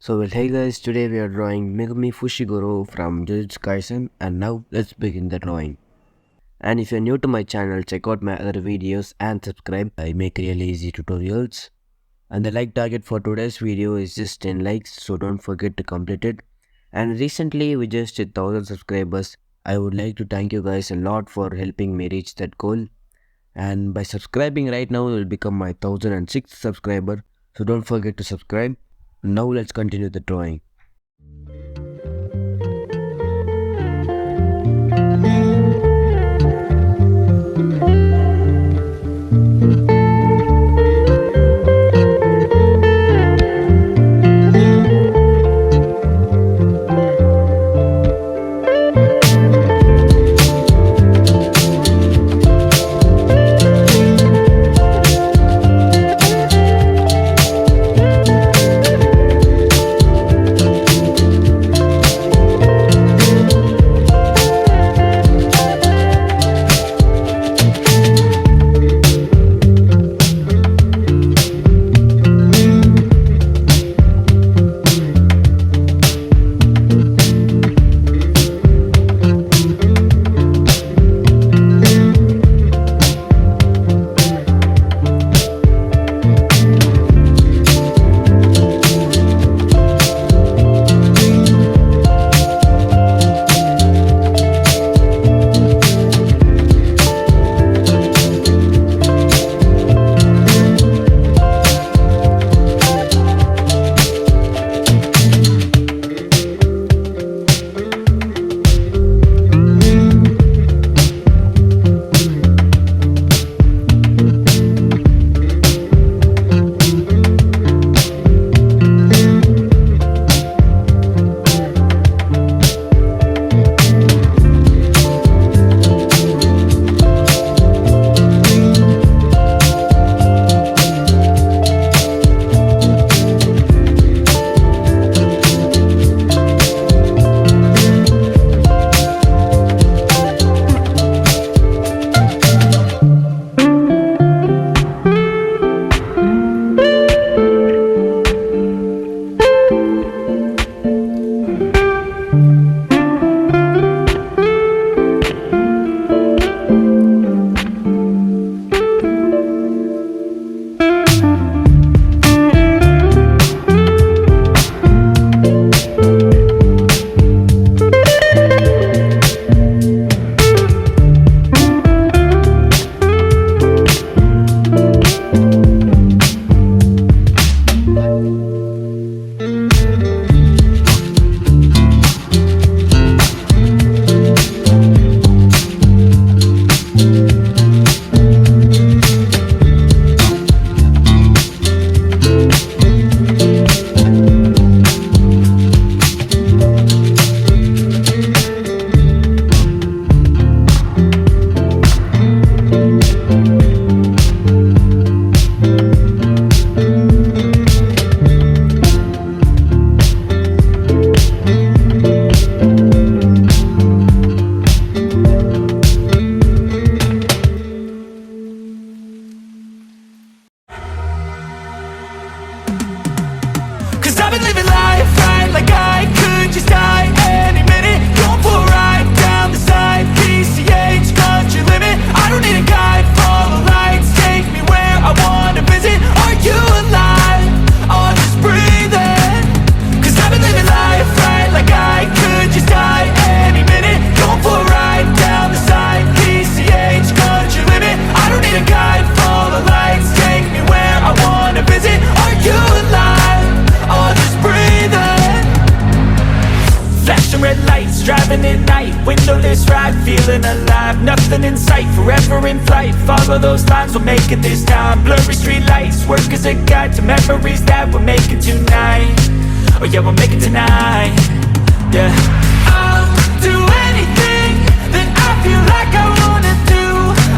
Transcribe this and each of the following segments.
Hey guys, today we are drawing Megumi Fushiguro from Jujutsu Kaisen, and now let's begin the drawing. And if you're new to my channel, check out my other videos and subscribe. I make really easy tutorials. And the like target for today's video is just 10 likes, so don't forget to complete it. And recently we just hit 1000 subscribers. I would like to thank you guys a lot for helping me reach that goal. And by subscribing right now, you will become my 1006th subscriber. So don't forget to subscribe. Now let's continue the drawing. I've been living life right like I could just die any minute. Going for a ride down the side, PCH, country limit. I don't need a guide, follow lights, take me where I wanna visit. Are you alive? Or just breathing? Cause I've been living life right like I could just die any minute. Going for a ride down the side, PCH, country limit. I don't need a guide, follow lights, take me where I wanna visit. Are you alive? Or just breathing? Flashing red lights, driving at night, windowless ride, feeling alive. Nothing in sight, forever in flight. Follow those lines, we'll make it this time. Blurry street lights, work as a guide to memories that we're making tonight. Oh yeah, we'll make it tonight. Yeah, I'll do anything that I feel like I wanna do.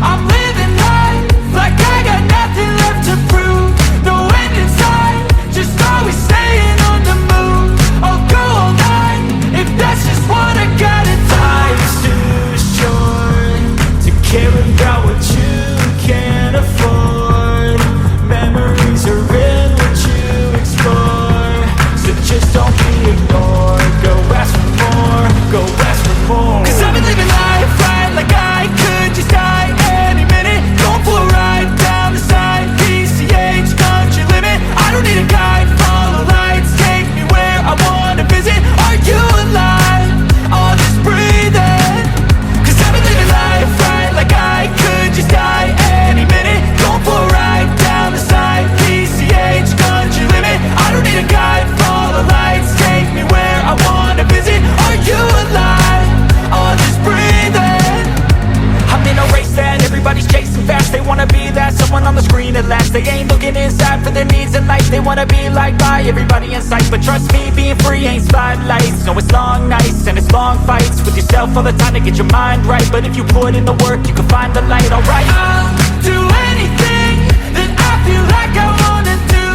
I'm living life like I got nothing left to prove. No end in sight, just always staying on the move. I'll go all night if that's just what I gotta do. Life's too short to care about what you can't afford. Memories are in what you explore, so just liked by everybody in sight. But trust me, being free ain't spotlights. No, it's long nights and it's long fights with yourself all the time to get your mind right. But if you put in the work, you can find the light, alright. I'll do anything that I feel like I wanna do.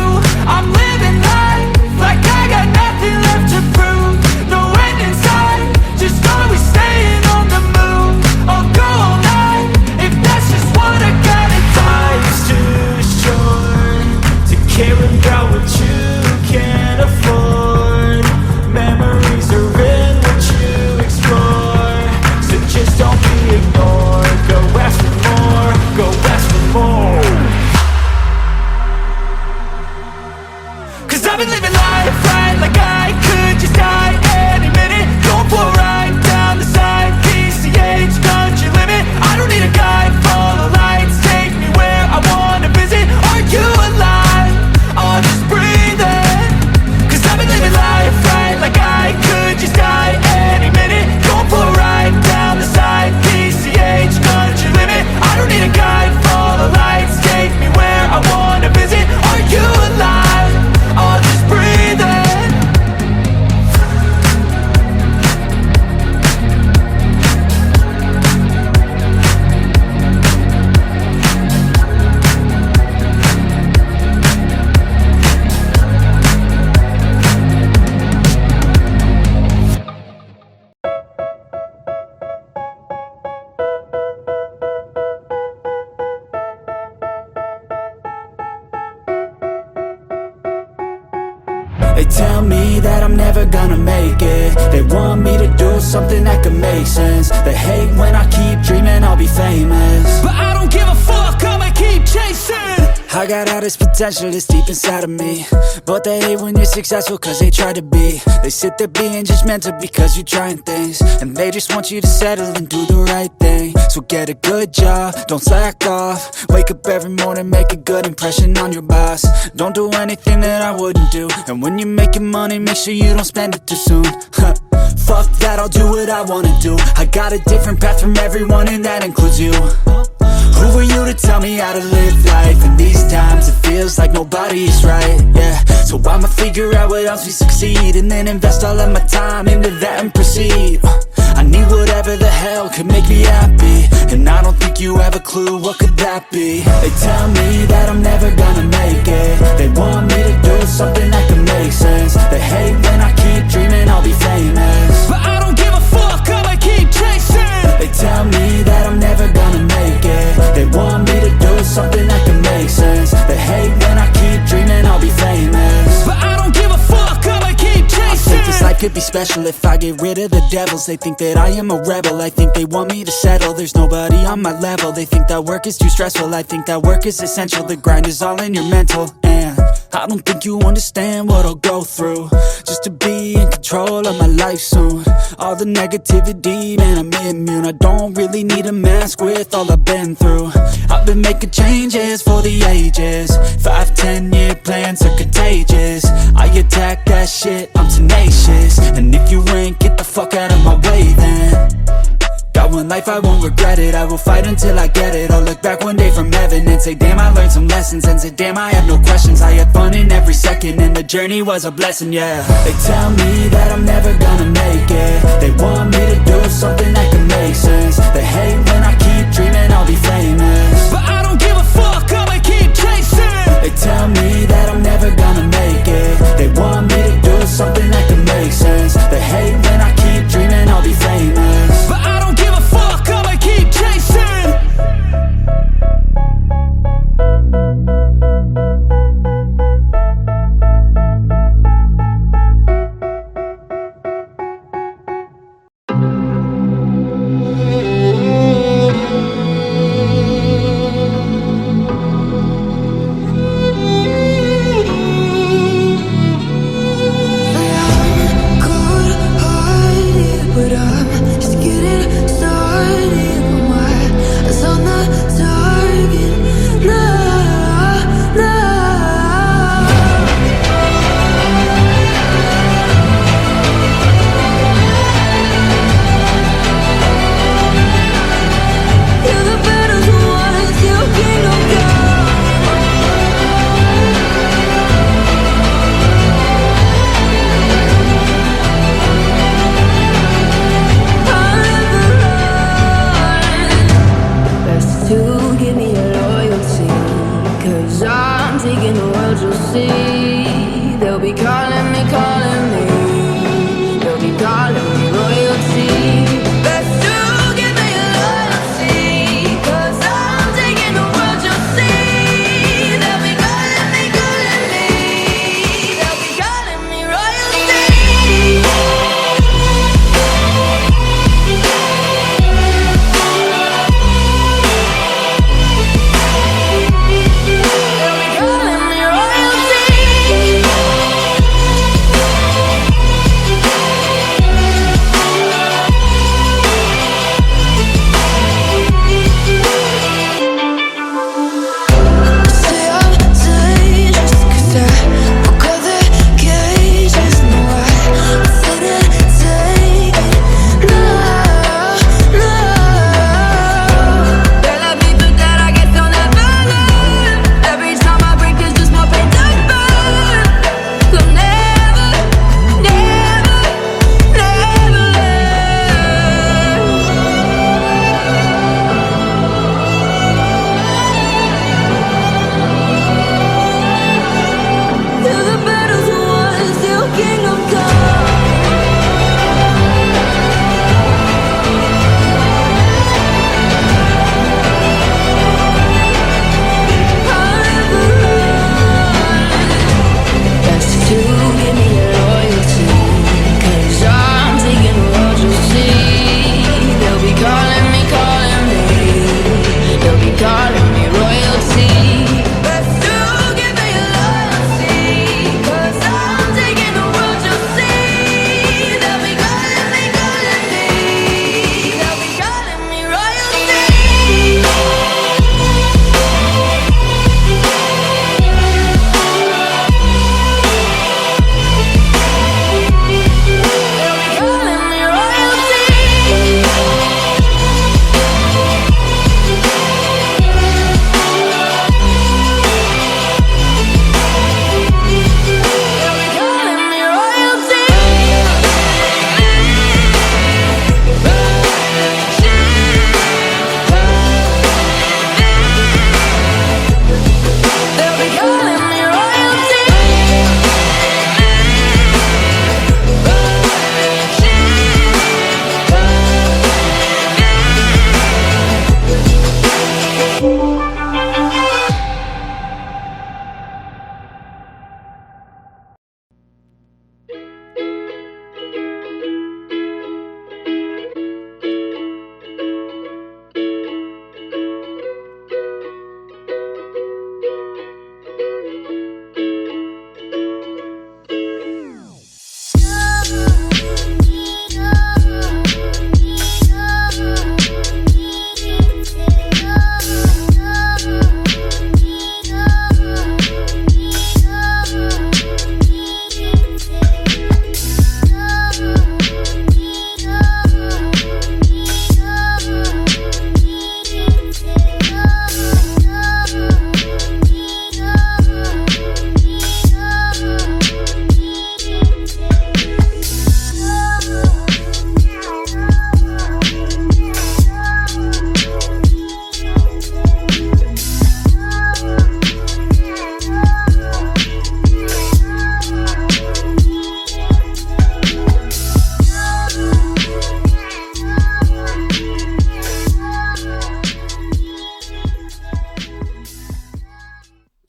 I'm living life like I got nothing left to prove. No end in sight, just always staying on the move. I'll go all night if that's just what I gotta do. Life's too short to care about what you can't afford. Memories are in what you explore, so just don't be ignored. Go ask for more, go ask for more. Cause I've been living life right like I could just die any minute. Going for a ride down the side, PCH, country limit. I don't need a guide, follow lights, take me where I wanna visit. Are you alive? I'll just breathe in. Cause I've been living life right like I could just die any minute. Going for a ride down the side, PCH, country limit. I don't need a guide, follow lights, take me where I wanna visit. Are you alive? I'll just breathe in. They tell me that I'm never gonna make it. They want me to do something that could make sense. They hate when I keep dreaming I'll be famous, but I don't give a fuck, I'ma keep chasing. I got all this potential that's deep inside of me, but they hate when you're successful cause they try to be. They sit there being judgmental because you're trying things, and they just want you to settle and do the right thing. So get a good job, don't slack off. Wake up every morning, make a good impression on your boss. Don't do anything that I wouldn't do, and when you're making money, make sure you don't spend it too soon. Fuck that, I'll do what I wanna do. I got a different path from everyone and that includes you. Who are you to tell me how to live life? In these times it feels like nobody is right, yeah. So I'ma figure out what else we succeed, and then invest all of my time into that and proceed. I need whatever the hell could make me happy, and I don't think you have a clue what could that be. They tell me that I'm never gonna make it. They want me to do something that could make sense. They hate when I keep dreaming I'll be famous, but I don't give a fuck, I'ma keep chasing. They tell me that I'm never gonna make it. They want me to do something that can make sense. They hate when I keep dreaming I'll be famous, but I don't give a fuck, I'ma keep chasing. I think this life could be special if I get rid of the devils. They think that I am a rebel, I think they want me to settle. There's nobody on my level, they think that work is too stressful. I think that work is essential, the grind is all in your mental. And I don't think you understand what I'll go through just to be in control of my life soon. All the negativity, man, I'm immune. I don't really need a mask with all I've been through. I've been making changes for the ages. 5-10 year plans are contagious. I attack that shit, I'm tenacious. And if you ain't, get the fuck out of my way then. Got one life, I won't regret it. I will fight until I get it. I'll look back one day from heaven and say, damn, I learned some lessons. And say, damn, I have no questions. I had fun in every second, and the journey was a blessing, yeah. They tell me that I'm never gonna make it. They want me to do something that can make sense. They hate when I keep dreaming I'll be famous, but I don't give a fuck, I'ma keep chasing. They tell me that I'm never gonna make it. They want me to do something that can make sense. They hate when I keep dreaming I'll be famous, but I don't give a fuck, I'ma keep chasing.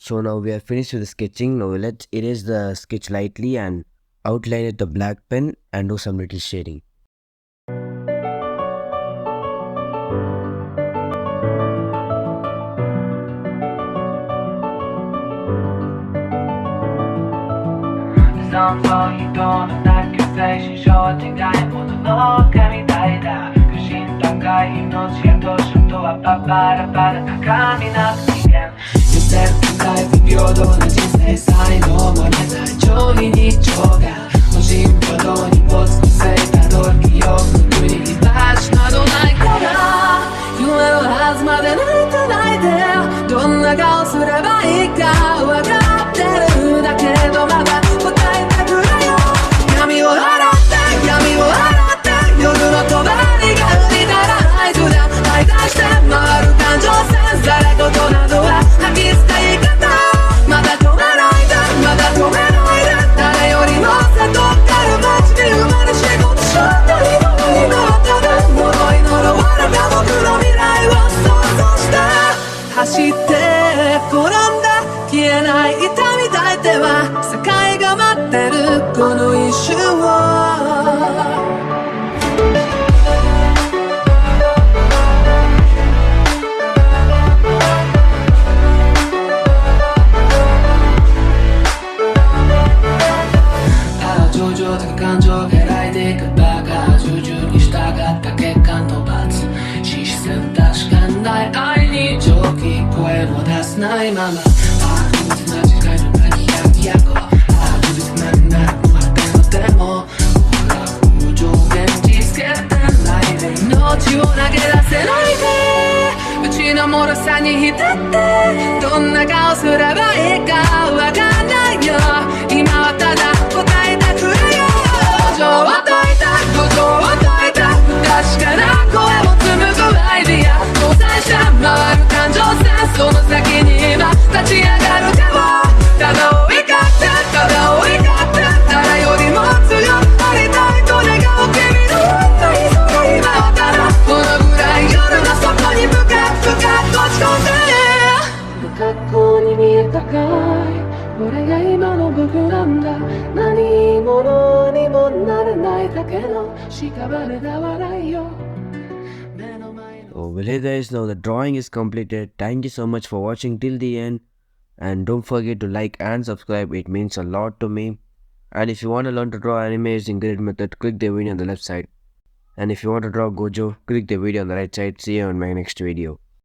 So now we are finished with the sketching. Now let's erase the sketch lightly and outline it with the black pen and do some little shading. So well, hey guys, now the drawing is completed. Thank you so much for watching till the end, and don't forget to like and subscribe. It means a lot to me. And if you want to learn to draw anime using grid method, click the video on the left side. And if you want to draw Gojo, click the video on the right side. See you on my next video.